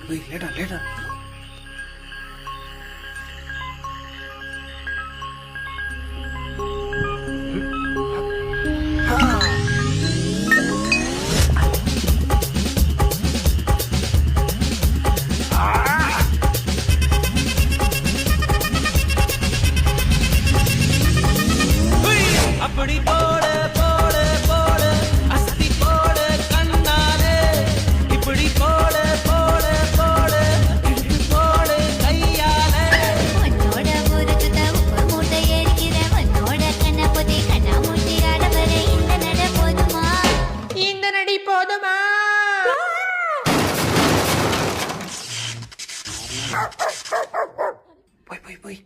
போய் லேட்டா லேட்டா. அப்படி போட போட போட அஸ்தி போட கண்ணாலே இப்படி போட போட போட இழுத்து போட கையாலே உன்னோட ஊருக்கு உப்பு மூட்டை ஏறிக்கிற உன்னோட கண்ணபதி கண்ணாமூட்டி ஆடவர இந்த நட போதுமா இந்த நடி போதுமா? போய் போய் போய்